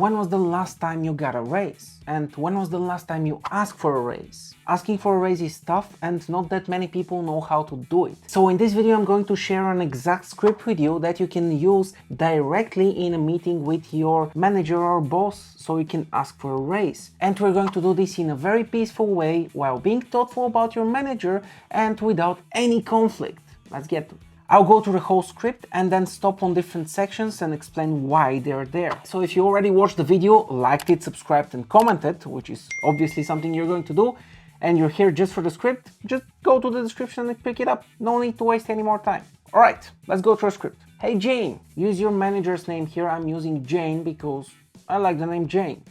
When was the last time you got a raise? And when was the last time you asked for a raise? Asking for a raise is tough and not that many people know how to do it. So in this video I'm going to share an exact script with you that you can use directly in a meeting with your manager or boss so you can ask for a raise. And we're going to do this in a very peaceful way while being thoughtful about your manager and without any conflict. Let's get to it. I'll go through the whole script and then stop on different sections and explain why they're there. So if you already watched the video, liked it, subscribed and commented, which is obviously something you're going to do, and you're here just for the script, just go to the description and pick it up. No need to waste any more time. All right, let's go through a script. Hey Jane, use your manager's name here. I'm using Jane because I like the name Jane.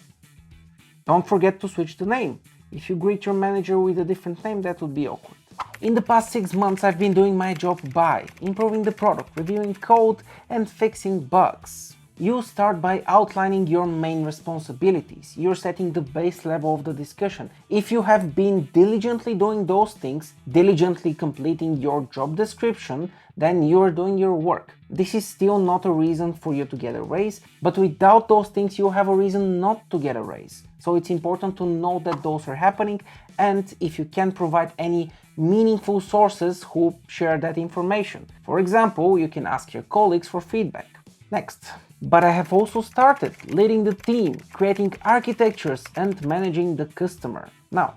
Don't forget to switch the name. If you greet your manager with a different name, that would be awkward. In the past 6 months, I've been doing my job by improving the product, reviewing code, and fixing bugs. You start by outlining your main responsibilities. You're setting the base level of the discussion. If you have been diligently doing those things, diligently completing your job description, then you're doing your work. This is still not a reason for you to get a raise, but without those things, you have a reason not to get a raise. So it's important to know that those are happening, and if you can provide any meaningful sources who share that information. For example, you can ask your colleagues for feedback. Next. But I have also started leading the team, creating architectures and managing the customer. Now,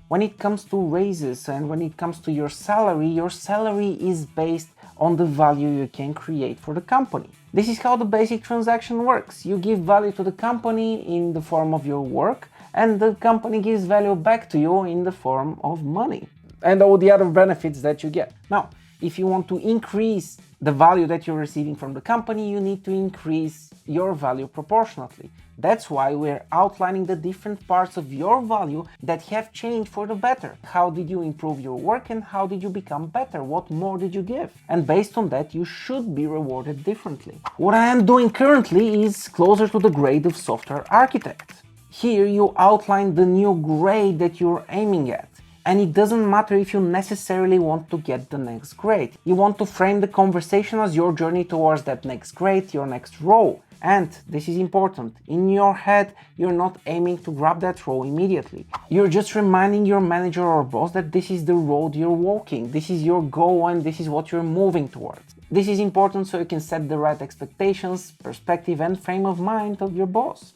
when it comes to raises and when it comes to your salary is based on the value you can create for the company. This is how the basic transaction works. You give value to the company in the form of your work, and the company gives value back to you in the form of money and all the other benefits that you get. Now, if you want to increase the value that you're receiving from the company, you need to increase your value proportionately. That's why we're outlining the different parts of your value that have changed for the better. How did you improve your work and how did you become better? What more did you give? And based on that, you should be rewarded differently. What I am doing currently is closer to the grade of software architect. Here you outline the new grade that you're aiming at. And it doesn't matter if you necessarily want to get the next grade. You want to frame the conversation as your journey towards that next grade, your next role. And this is important. In your head, you're not aiming to grab that role immediately. You're just reminding your manager or boss that this is the road you're walking. This is your goal and this is what you're moving towards. This is important so you can set the right expectations, perspective and frame of mind of your boss.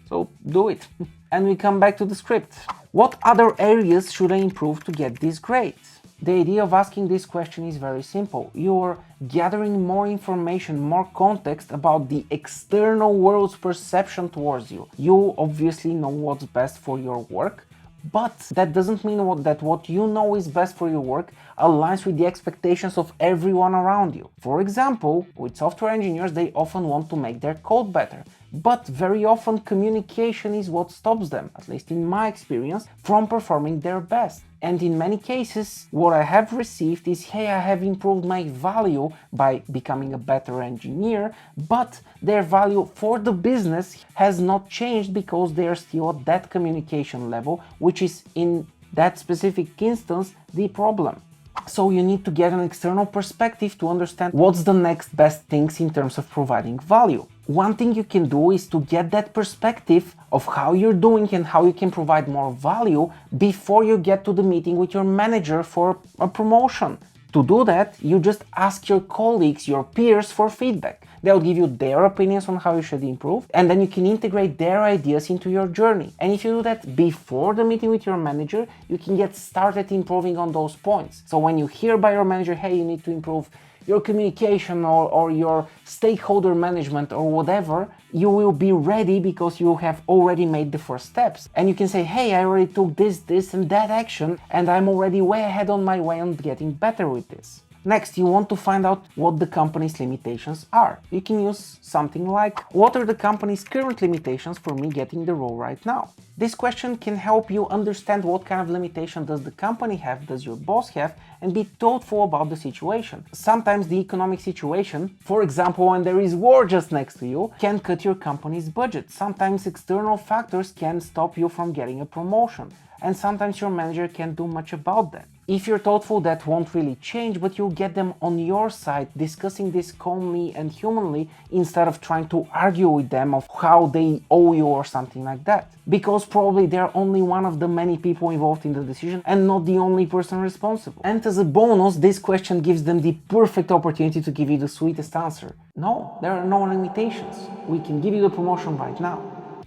So do it. And we come back to the script. What other areas should I improve to get this grade? The idea of asking this question is very simple. You're gathering more information, more context about the external world's perception towards you. You obviously know what's best for your work, but that doesn't mean that what you know is best for your work aligns with the expectations of everyone around you. For example, with software engineers, they often want to make their code better. But very often communication is what stops them, at least in my experience, from performing their best. And in many cases, what I have received is, hey, I have improved my value by becoming a better engineer, but their value for the business has not changed because they are still at that communication level, which is in that specific instance the problem. So you need to get an external perspective to understand what's the next best things in terms of providing value. One thing you can do is to get that perspective of how you're doing and how you can provide more value before you get to the meeting with your manager for a promotion. To do that, you just ask your colleagues, your peers for feedback. They'll give you their opinions on how you should improve, and then you can integrate their ideas into your journey. And if you do that before the meeting with your manager, you can get started improving on those points. So when you hear by your manager, hey, you need to improve your communication or your stakeholder management or whatever, you will be ready because you have already made the first steps. And you can say, hey, I already took this and that action, and I'm already way ahead on my way on getting better with this. Next, you want to find out what the company's limitations are. You can use something like, what are the company's current limitations for me getting the role right now? This question can help you understand what kind of limitation does the company have, does your boss have, and be thoughtful about the situation. Sometimes the economic situation, for example, when there is war just next to you, can cut your company's budget. Sometimes external factors can stop you from getting a promotion, and sometimes your manager can't do much about that. If you're thoughtful, that won't really change, but you'll get them on your side, discussing this calmly and humanly instead of trying to argue with them of how they owe you or something like that. Because probably they're only one of the many people involved in the decision and not the only person responsible. And as a bonus, this question gives them the perfect opportunity to give you the sweetest answer. No, there are no limitations. We can give you the promotion right now.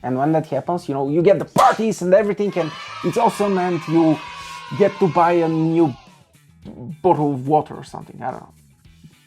And when that happens, you get the parties and everything, and it's awesome, and you get to buy a new bottle of water or something. I don't know.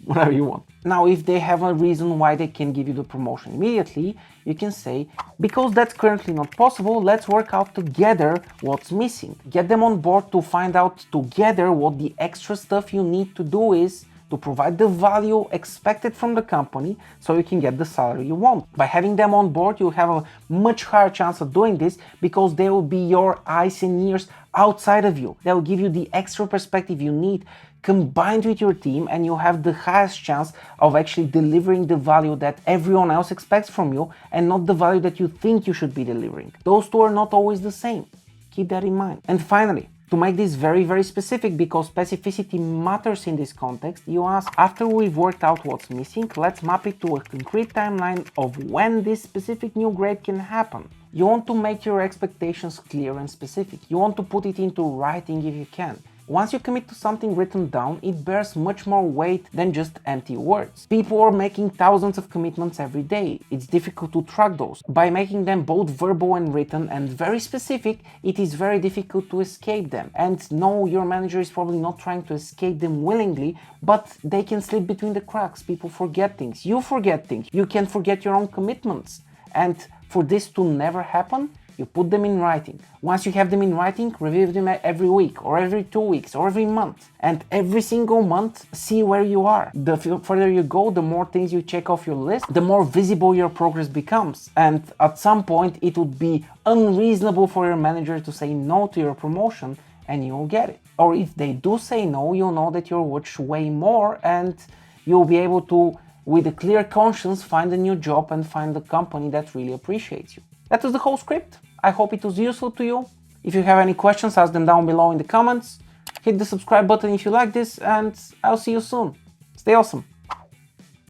Whatever you want. Now, if they have a reason why they can give you the promotion immediately, you can say, because that's currently not possible, let's work out together what's missing. Get them on board to find out together what the extra stuff you need to do is to provide the value expected from the company so you can get the salary you want. By having them on board, you have a much higher chance of doing this because they will be your eyes and ears outside of you. They will give you the extra perspective you need combined with your team, and you have the highest chance of actually delivering the value that everyone else expects from you and not the value that you think you should be delivering. Those two are not always the same. Keep that in mind. And finally, to make this very, very specific, because specificity matters in this context, you ask, after we've worked out what's missing, let's map it to a concrete timeline of when this specific new grade can happen. You want to make your expectations clear and specific. You want to put it into writing if you can. Once you commit to something written down, it bears much more weight than just empty words. People are making thousands of commitments every day. It's difficult to track those. By making them both verbal and written and very specific, it is very difficult to escape them. And no, your manager is probably not trying to escape them willingly, but they can slip between the cracks. People forget things. You forget things. You can forget your own commitments. And for this to never happen, you put them in writing. Once you have them in writing, review them every week or every 2 weeks or every month. And every single month, see where you are. The further you go, the more things you check off your list, the more visible your progress becomes. And at some point, it would be unreasonable for your manager to say no to your promotion, and you'll get it. Or if they do say no, you'll know that you're worth way more, and you'll be able to, with a clear conscience, find a new job and find a company that really appreciates you. That was the whole script. I hope it was useful to you. If you have any questions, ask them down below in the comments. Hit the subscribe button if you like this, and I'll see you soon. Stay awesome.